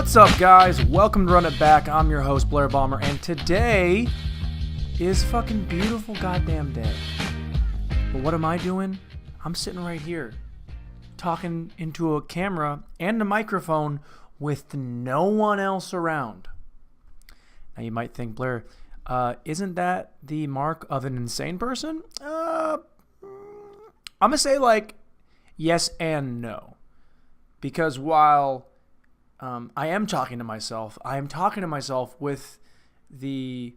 What's up, guys? Welcome to Run It Back. I'm your host, Blair Bomber, and today is fucking beautiful goddamn day. But what am I doing? I'm sitting right here, talking into a camera and a microphone with no one else around. Now you might think, Blair, isn't that the mark of an insane person? I'm gonna say yes and no. Because while I am talking to myself, I am talking to myself with the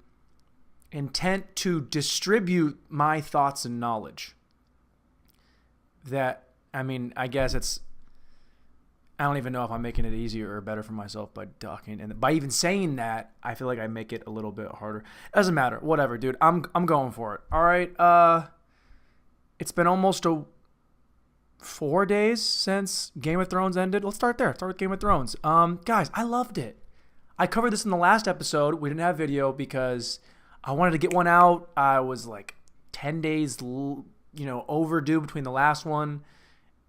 intent to distribute my thoughts and knowledge. I guess I don't even know if I'm making it easier or better for myself by talking. And by even saying that, I feel like I make it a little bit harder. Doesn't matter. Whatever, dude. I'm going for it. All right. It's been almost 4 days since Game of Thrones ended. Let's start there. Start with Game of Thrones. Guys, I loved it. I covered this in the last episode. We didn't have video because I wanted to get one out. I was 10 days, overdue between the last one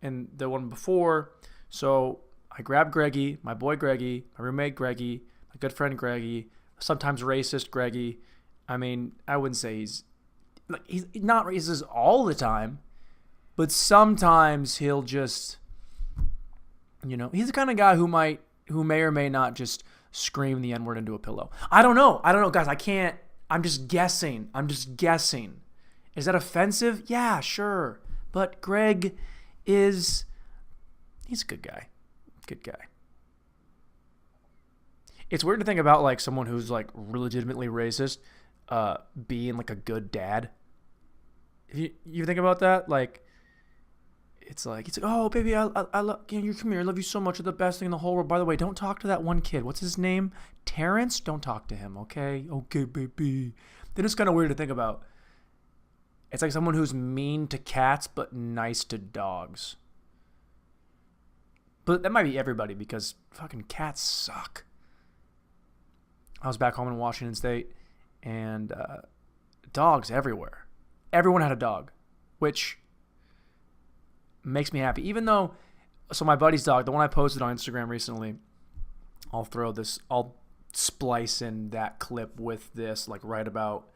and the one before. So I grabbed Greggy, my boy Greggy, my roommate Greggy, my good friend Greggy, sometimes racist Greggy. I mean, I wouldn't say he's not racist all the time, but sometimes he'll just, he's the kind of guy who may or may not just scream the N-word into a pillow. I don't know, guys. I'm just guessing. Is that offensive? Yeah, sure. But Greg he's a good guy. It's weird to think about someone who's legitimately racist being a good dad. If you think about that, it's oh baby, I love you. Come here, I love you so much. You're the best thing in the whole world. By the way, don't talk to that one kid. What's his name? Terrence. Don't talk to him. Okay, baby. Then it's kind of weird to think about. It's like someone who's mean to cats but nice to dogs. But that might be everybody because fucking cats suck. I was back home in Washington State and dogs everywhere. Everyone had a dog, which makes me happy. Even though, so my buddy's dog, the one I posted on Instagram recently, I'll splice in that clip with this right about.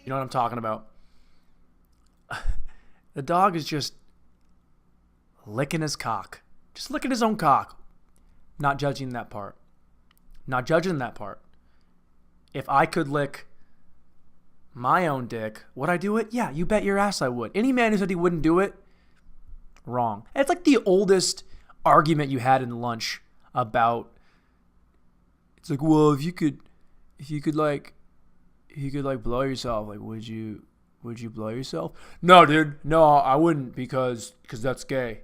You know what I'm talking about? The dog is just licking his cock. Just licking his own cock. Not judging that part. If I could lick my own dick, would I do it? Yeah, you bet your ass I would. Any man who said he wouldn't do it, wrong. It's like the oldest argument you had in lunch about, it's well, if you could blow yourself, would you blow yourself? No, dude. No, I wouldn't because that's gay.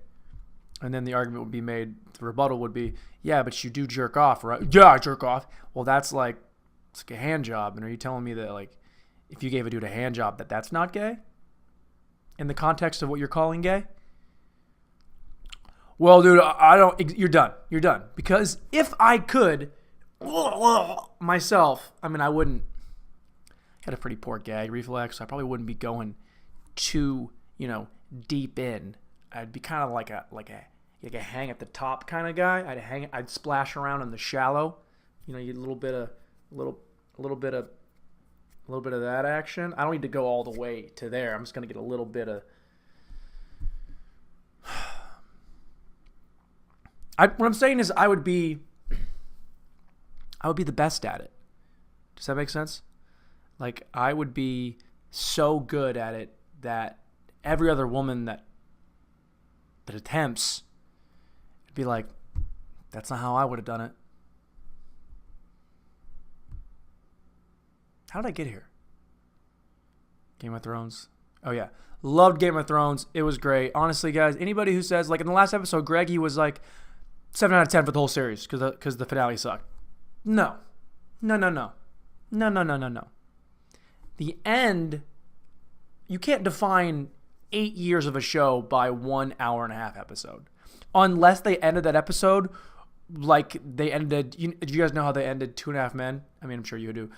And then the argument would be made, the rebuttal would be, yeah, but you do jerk off, right? Yeah, I jerk off. Well, that's it's a hand job. And are you telling me that if you gave a dude a hand job that's not gay? In the context of what you're calling gay? Well, dude, I don't, you're done. Because if I could myself, I wouldn't. I had a pretty poor gag reflex, so I probably wouldn't be going too, deep in. I'd be kind of like a hang at the top kind of guy. I'd splash around in the shallow, you a little bit of that action. I don't need to go all the way to there. I'm just gonna get a little bit of. What I'm saying is I would be the best at it. Does that make sense? I would be so good at it that every other woman that attempts, it'd be that's not how I would have done it. How did I get here? Game of Thrones. Oh yeah, loved Game of Thrones. It was great. Honestly, guys, anybody who says in the last episode, Greggy was 7 out of 10 for the whole series because the finale sucked. No. The end, you can't define 8 years of a show by 1 hour and a half episode. Unless they ended that episode like they ended, do you guys know how they ended 2.5 Men? I'm sure you do.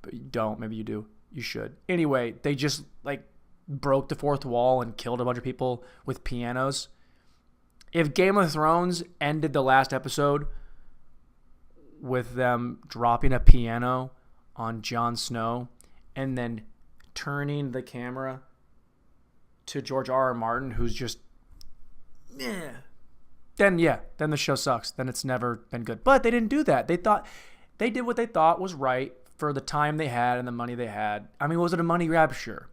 but you don't. Maybe you do. You should. Anyway, they just like broke the fourth wall and killed a bunch of people with pianos. If Game of Thrones ended the last episode with them dropping a piano on Jon Snow and then turning the camera to George R.R. Martin, who's just, then the show sucks. Then it's never been good. But they didn't do that. They did what they thought was right for the time they had and the money they had. I mean, was it a money grab? Sure.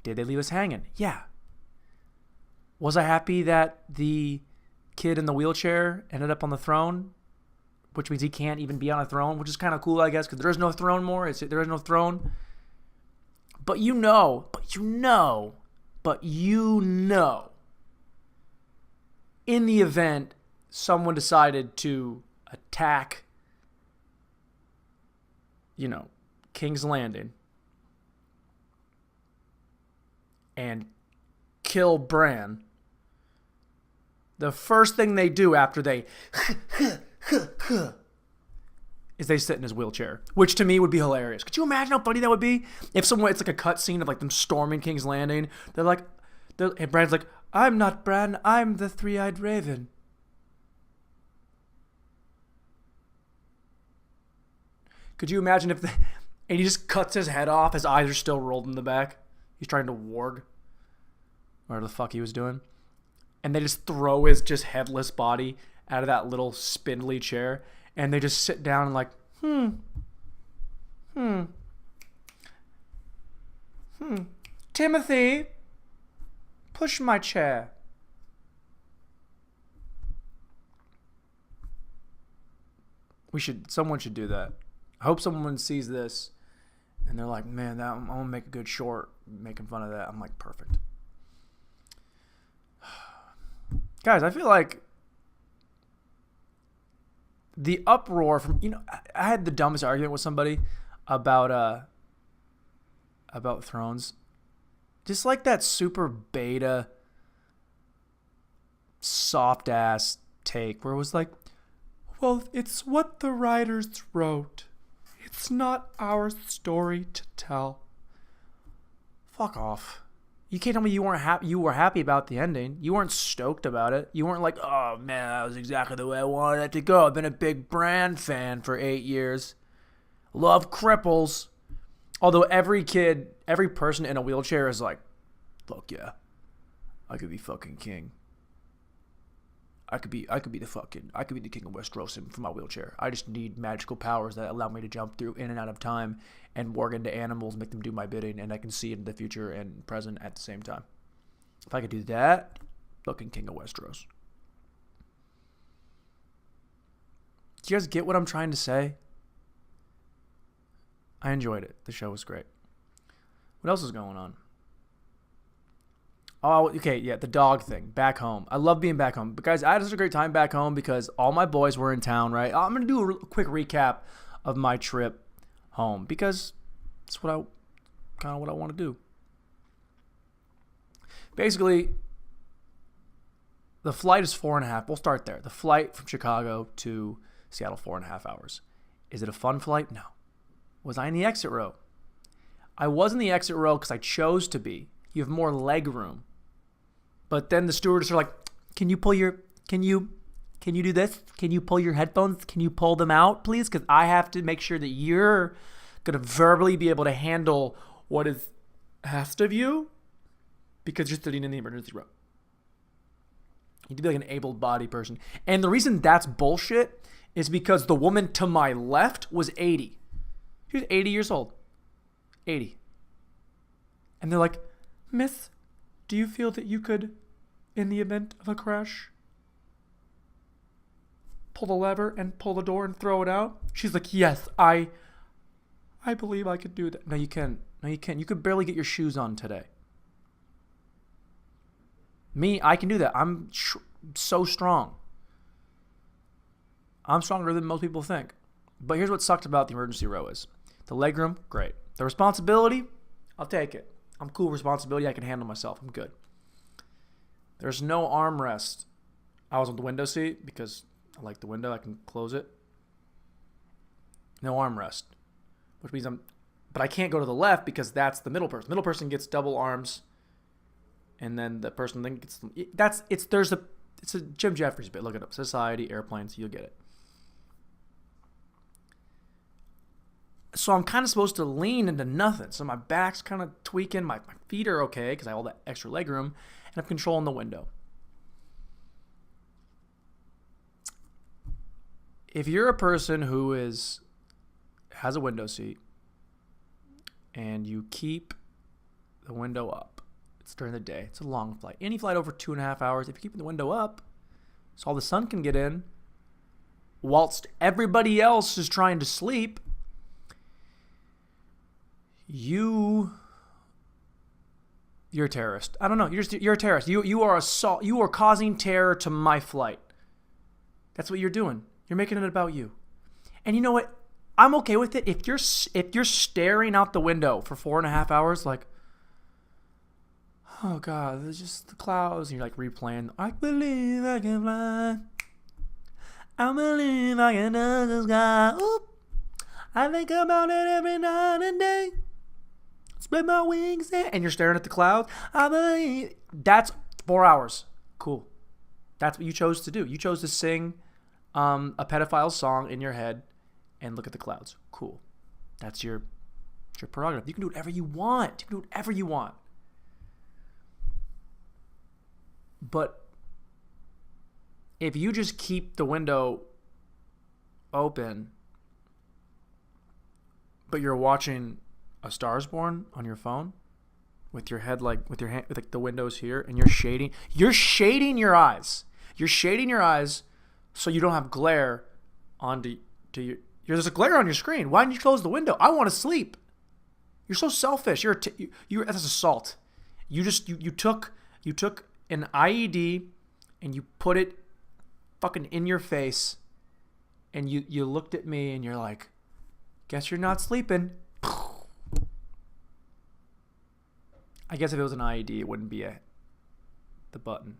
Did they leave us hanging? Yeah. Was I happy that the kid in the wheelchair ended up on the throne? Which means he can't even be on a throne, which is kind of cool, I guess, because there is no throne more. There is no throne. But you know, in the event someone decided to attack, King's Landing and kill Bran, the first thing they do after they is they sit in his wheelchair, which to me would be hilarious. Could you imagine how funny that would be? If it's like a cut scene of like them storming King's Landing, and Bran's like, I'm not Bran, I'm the three-eyed raven. Could you imagine and he just cuts his head off, his eyes are still rolled in the back. He's trying to warg. Whatever the fuck he was doing. And they just throw his just headless body out of that little spindly chair. And they just sit down and like, Timothy, push my chair. Someone should do that. I hope someone sees this and they're like, man, I'm going to make a good short making fun of that. I'm like, perfect. Guys, I feel like the uproar from, I had the dumbest argument with somebody about Thrones. Just like that super beta, soft ass take where it was like, well, it's what the writers wrote. It's not our story to tell. Fuck off. You can't tell me you weren't happy. You were happy about the ending. You weren't stoked about it. You weren't like, oh man, that was exactly the way I wanted it to go. I've been a big Bran fan for 8 years. Love cripples. Although every person in a wheelchair is like, fuck yeah, I could be fucking king. I could be the king of Westeros from my wheelchair. I just need magical powers that allow me to jump through in and out of time and warg into animals, make them do my bidding, and I can see into the future and present at the same time. If I could do that, fucking king of Westeros. Do you guys get what I'm trying to say? I enjoyed it. The show was great. What else is going on? Oh, okay, yeah, the dog thing. Back home. I love being back home. But guys, I had such a great time back home because all my boys were in town, right? I'm going to do a quick recap of my trip home because it's kind of what I want to do. Basically, the flight is 4.5. We'll start there. The flight from Chicago to Seattle, 4.5 hours. Is it a fun flight? No. Was I in the exit row? I was in the exit row because I chose to be. You have more leg room. But then the stewardess are like, can you do this? Can you pull your headphones? Can you pull them out, please? Because I have to make sure that you're going to verbally be able to handle what is asked of you because you're sitting in the emergency row. You need to be like an able-bodied person. And the reason that's bullshit is because the woman to my left was 80. She was 80 years old. 80. And they're like, Miss, do you feel that you could, in the event of a crash, pull the lever and pull the door and throw it out? She's like, yes, I believe I could do that. No, you can't. No, you can't. You could barely get your shoes on today. Me, I can do that. I'm so strong. I'm stronger than most people think. But here's what sucked about the emergency row is. The legroom, great. The responsibility, I'll take it. I'm cool with responsibility. I can handle myself. I'm good. There's no armrest. I was on the window seat because I like the window. I can close it. No armrest. which means but I can't go to the left because that's the middle person. Middle person gets double arms, and then the person then gets it's a Jim Jeffries bit. Look it up. Society, airplanes, you'll get it. So I'm kind of supposed to lean into nothing. So my back's kind of tweaking. My feet are okay because I have all that extra leg room, and I'm controlling the window. If you're a person who has a window seat and you keep the window up, it's during the day. It's a long flight. Any flight over 2.5 hours, if you're keeping the window up so all the sun can get in, whilst everybody else is trying to sleep, you're a terrorist. I don't know. You're a terrorist. You are assault. You are causing terror to my flight. That's what you're doing. You're making it about you. And you know what? I'm okay with it if you're staring out the window for 4.5 hours, like, oh God, there's just the clouds, and you're like replaying. I believe I can fly. I believe I can touch the sky. Oop. I think about it every night and day. Spread my wings and you're staring at the clouds. I believe. That's 4 hours. Cool. That's what you chose to do. You chose to sing a pedophile song in your head and look at the clouds. Cool. That's your prerogative. You can do whatever you want. You can do whatever you want. But if you just keep the window open, but you're watching A Star Is Born on your phone with your head with your hand with like the windows here, and you're shading your eyes. You're shading your eyes so you don't have glare onto your. There's a glare on your screen. Why didn't you close the window? I want to sleep. You're so selfish. That's assault. You took an IED and you put it fucking in your face, and you looked at me and you're like, guess you're not sleeping. I guess if it was an IED, it wouldn't be the button.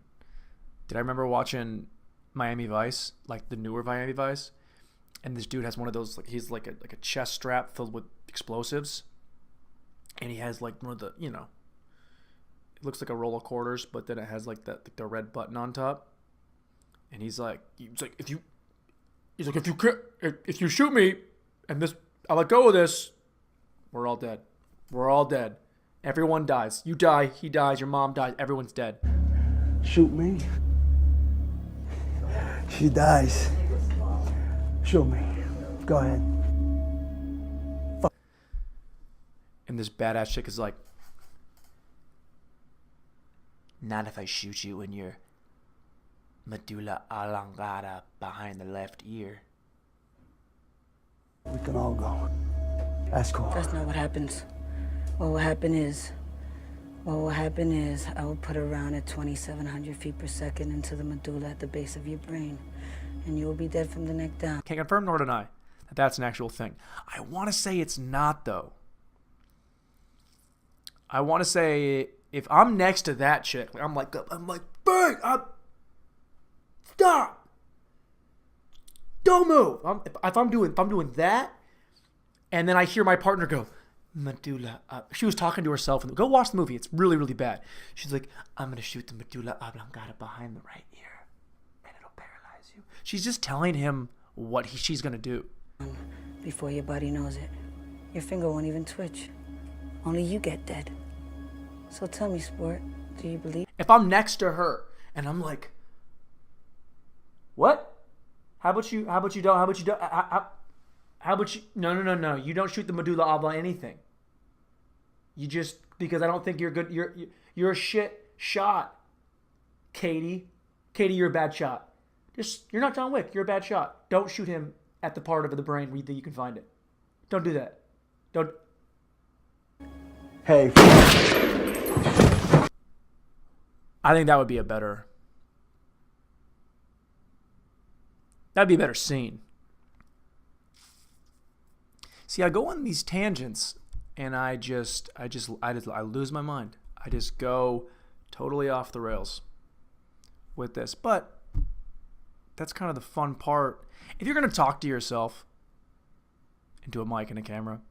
Did I remember watching Miami Vice, like the newer Miami Vice? And this dude has one of those, like he's like a chest strap filled with explosives, and he has like one of the, it looks like a roll of quarters, but then it has like the red button on top. And he's like if you shoot me, and I let go of this, we're all dead. We're all dead. Everyone dies. You die, he dies, your mom dies, everyone's dead. Shoot me. She dies. Shoot me. Go ahead. And this badass chick is like, not if I shoot you in your medulla oblongata behind the left ear. We can all go. That's cool. That's not what happens. What will happen is I will put a round at 2,700 feet per second into the medulla at the base of your brain, and you will be dead from the neck down. Can't confirm nor deny that that's an actual thing. I want to say it's not, though. I want to say if I'm next to that chick, I'm like, bang, stop, don't move. If I'm doing that, and then I hear my partner go, medulla. She was talking to herself, and go watch the movie. It's really, really bad. She's like, I'm gonna shoot the medulla oblongata behind the right ear, and it'll paralyze you. She's just telling him what she's gonna do. Before your body knows it, your finger won't even twitch. Only you get dead. So tell me, sport, do you believe? If I'm next to her and I'm like, what? How about you don't? How about you? No. You don't shoot the medulla oblongata anything. You just, because I don't think you're good. You're a shit shot, Katie. Katie, you're a bad shot. You're not John Wick. You're a bad shot. Don't shoot him at the part of the brain where you can find it. Don't do that. Don't. Hey. I think that would be a better. That'd be a better scene. See, I go on these tangents, and I lose my mind. I just go totally off the rails with this. But that's kind of the fun part. If you're going to talk to yourself into a mic and a camera,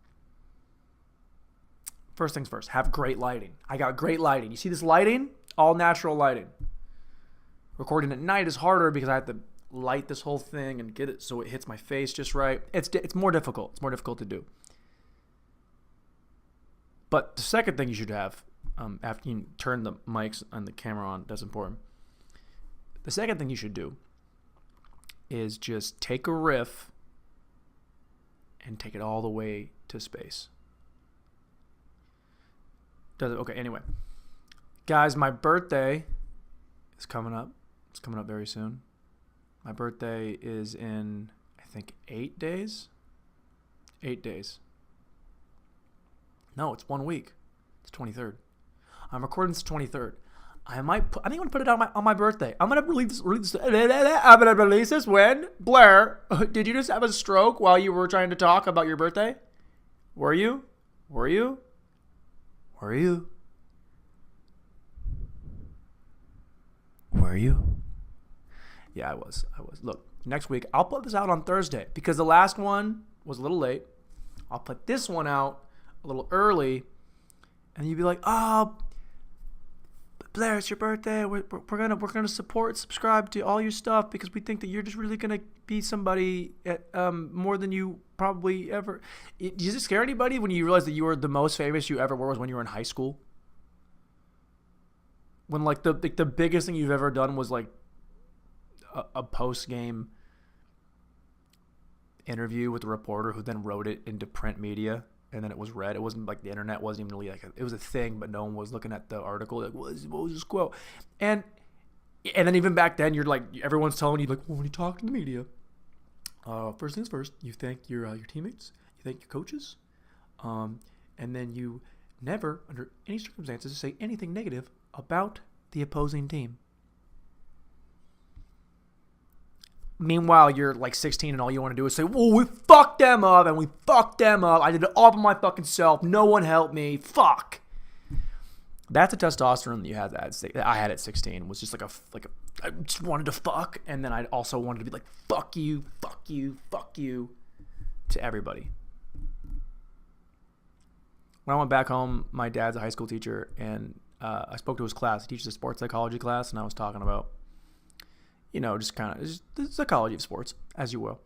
first things first, have great lighting. I got great lighting. You see this lighting? All natural lighting. Recording at night is harder because I have to light this whole thing and get it so it hits my face just right. It's more difficult. It's more difficult to do. But the second thing you should have, after you turn the mics and the camera on, that's important. The second thing you should do is just take a riff and take it all the way to space. Does it? Okay, anyway. Guys, my birthday is coming up. It's coming up very soon. My birthday is in, I think, 8 days. 8 days. No, it's 1 week. It's 23rd. I'm recording this 23rd. I think I'm gonna put it on my birthday. I'm gonna release this when Blair. Did you just have a stroke while you were trying to talk about your birthday? Were you? Yeah, I was. Look, next week I'll put this out on Thursday because the last one was a little late. I'll put this one out a little early, and you'd be like, "Oh, Blair, it's your birthday. We're gonna subscribe to all your stuff because we think that you're just really gonna be somebody more than you probably ever." Does it scare anybody when you realize that you were the most famous you ever were was when you were in high school? When like the biggest thing you've ever done was like a post game interview with a reporter who then wrote it into print media. And then it was read. It wasn't like the internet wasn't even really it was a thing, but no one was looking at the article. Like, what was this quote? And then even back then, you're like, everyone's telling you like, well, when you talk to the media, first things first, you thank your teammates, you thank your coaches, and then you never, under any circumstances, say anything negative about the opposing team. Meanwhile, you're like 16 and all you want to do is say, well, we fucked them up and we fucked them up. I did it all by my fucking self. No one helped me. Fuck. That's a testosterone that you had that I had at 16. Was just like I just wanted to fuck. And then I also wanted to be like, fuck you to everybody. When I went back home, my dad's a high school teacher and I spoke to his class. He teaches a sports psychology class and I was talking about, just kind of the psychology of sports, as you will.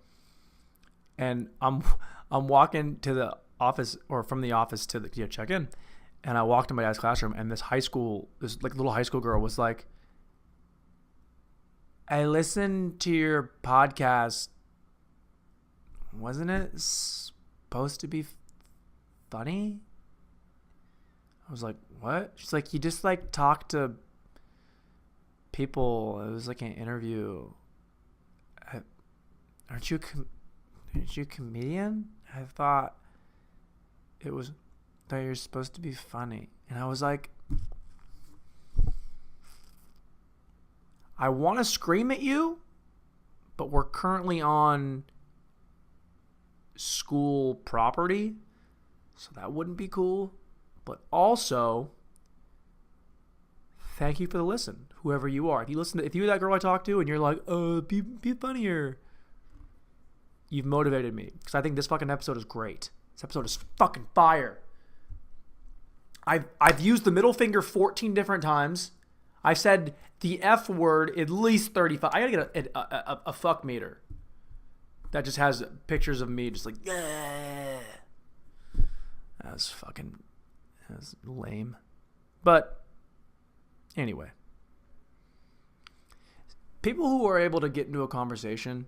And I'm walking to the office or from the office to the check in, and I walked in my dad's classroom, and this little high school girl was like, "I listened to your podcast. Wasn't it supposed to be funny?" I was like, "What?" She's like, "You just like talk to people. It was like an interview. Aren't you a comedian? I thought you're supposed to be funny." And I was like, I want to scream at you, but we're currently on school property, so that wouldn't be cool. But also, thank you for the listen, whoever you are. If you're that girl I talked to and you're like, be funnier, you've motivated me because I think this fucking episode is great. This episode is fucking fire. I've used the middle finger 14 different times. I've said the F word at least 35. I gotta get a fuck meter that just has pictures of me just like, yeah. That's lame. But anyway, people who are able to get into a conversation,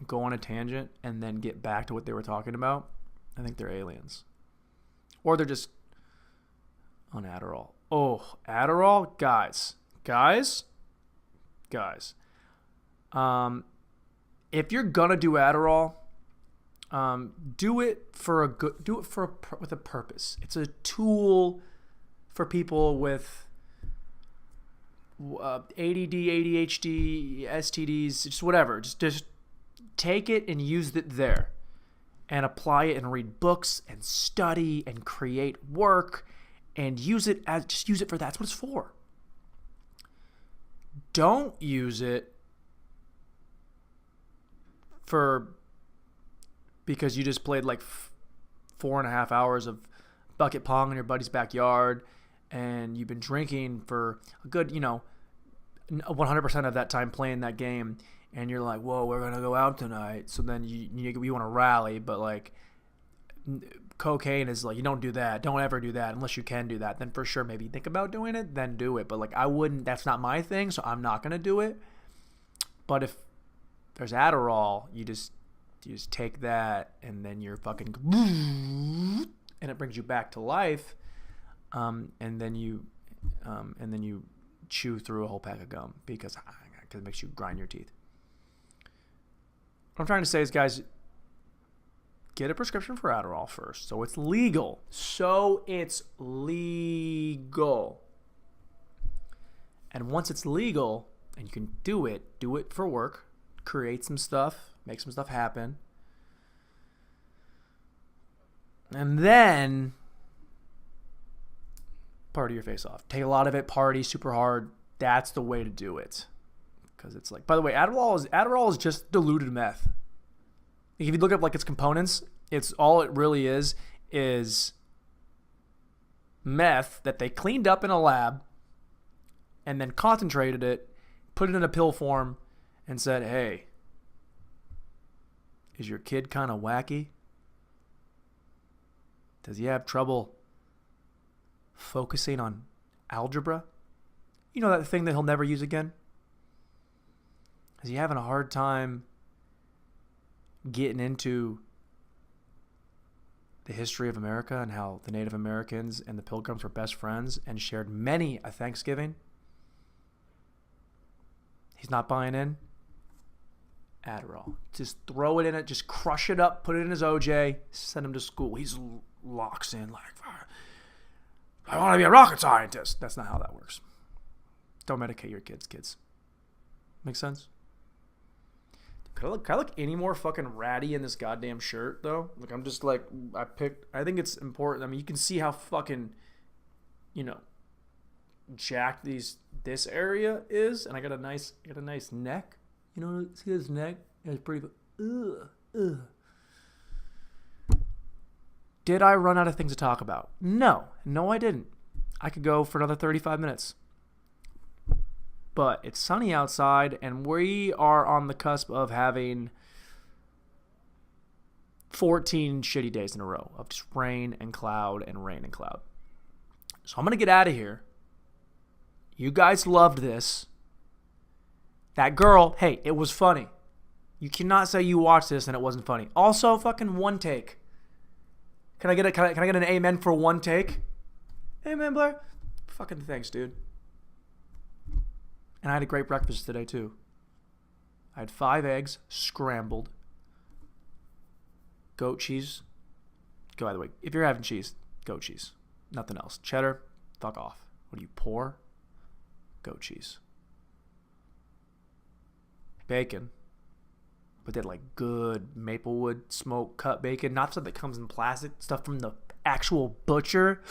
go on a tangent, and then get back to what they were talking about, I think they're aliens. Or they're just on Adderall. Oh, Adderall? Guys. If you're gonna do Adderall, do it with a purpose. It's a tool for people with ADD, ADHD, STDs, just whatever. Just take it and use it there, and apply it and read books and study and create work, and just use it for that's what it's for. Don't use it because you just played like 4.5 hours of bucket pong in your buddy's backyard, and you've been drinking for a good, 100% of that time playing that game, and you're like, whoa, we're gonna go out tonight. So then you want to rally, but like cocaine is like, you don't do that. Don't ever do that unless you can do that. Then for sure, maybe think about doing it, then do it. But like, I wouldn't. That's not my thing, so I'm not gonna do it. But if there's Adderall, you just take that, and then you're fucking, and it brings you back to life, and then you chew through a whole pack of gum because it makes you grind your teeth. What I'm trying to say is, guys, get a prescription for Adderall first, so it's legal. And once it's legal and you can do it for work, create some stuff, make some stuff happen. And then party your face off. Take a lot of it, party super hard. That's the way to do it. Because it's like, by the way, Adderall is just diluted meth. If you look up like its components, it's all it really is meth that they cleaned up in a lab and then concentrated it, put it in a pill form, and said, hey, is your kid kind of wacky? Does he have trouble focusing on algebra? You know, that thing that he'll never use again? Is he having a hard time getting into the history of America and how the Native Americans and the Pilgrims were best friends and shared many a Thanksgiving? He's not buying in? Adderall. Just throw it in it. Just crush it up. Put it in his OJ. Send him to school. He's locks in like, I want to be a rocket scientist. That's not how that works. Don't medicate your kids. Make sense? Can I look any more fucking ratty in this goddamn shirt, though? Like, I'm just like, I think it's important. I mean, you can see how fucking, jacked this area is. And I got a nice neck. You know, see his neck? It's pretty, ugh. Did I run out of things to talk about? No, I didn't. I could go for another 35 minutes. But it's sunny outside, and we are on the cusp of having 14 shitty days in a row of just rain and cloud and rain and cloud. So I'm going to get out of here. You guys loved this. That girl, hey, it was funny. You cannot say you watched this and it wasn't funny. Also, fucking one take. Can I get an amen for one take? Amen, Blair. Fucking thanks, dude. And I had a great breakfast today, too. I had 5 eggs, scrambled. Goat cheese. By the way, if you're having cheese, goat cheese. Nothing else. Cheddar, fuck off. What are you, poor? Goat cheese. Bacon. But that like good Maplewood smoke cut bacon. Not stuff that comes in plastic. Stuff from the actual butcher.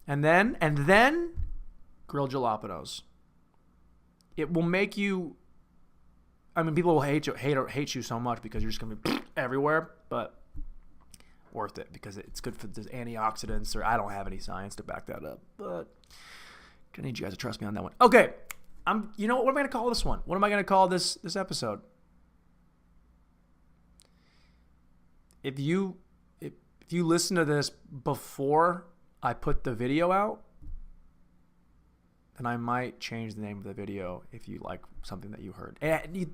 And then grilled jalapenos. It will make you. I mean, people will hate you so much because you're just gonna be everywhere, but worth it because it's good for the antioxidants. Or I don't have any science to back that up, but I need you guys to trust me on that one. Okay, You know what? What am I gonna call this one? What am I gonna call this episode? If you listen to this before I put the video out, then I might change the name of the video if you like something that you heard. And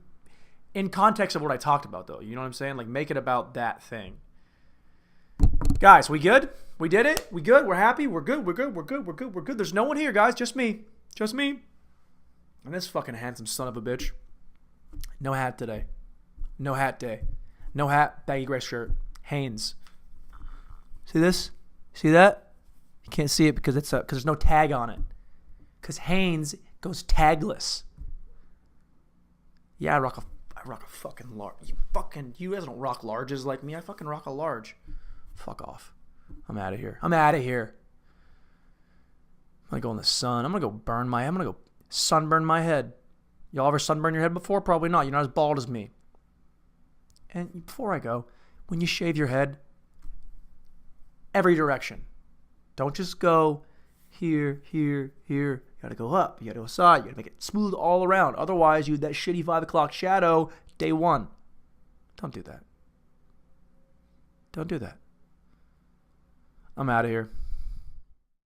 in context of what I talked about, though. You know what I'm saying? Like, make it about that thing. Guys, we good? We did it? We good? We're happy? We're good? We're good? There's no one here, guys. Just me. And this fucking handsome son of a bitch. No hat today. No hat day. No hat, baggy gray shirt. Hanes. See this? See that? You can't see it because there's no tag on it. Because Hanes goes tagless. Yeah, I rock a fucking large. You guys don't rock larges like me. I fucking rock a large. Fuck off. I'm out of here. I'm gonna go in the sun. I'm gonna go sunburn my head. Y'all ever sunburn your head before? Probably not. You're not as bald as me. And before I go, when you shave your head, every direction. Don't just go here, here, here. You gotta go up. You gotta go side. You gotta make it smooth all around. Otherwise, you that shitty 5 o'clock shadow day one. Don't do that. Don't do that. I'm out of here.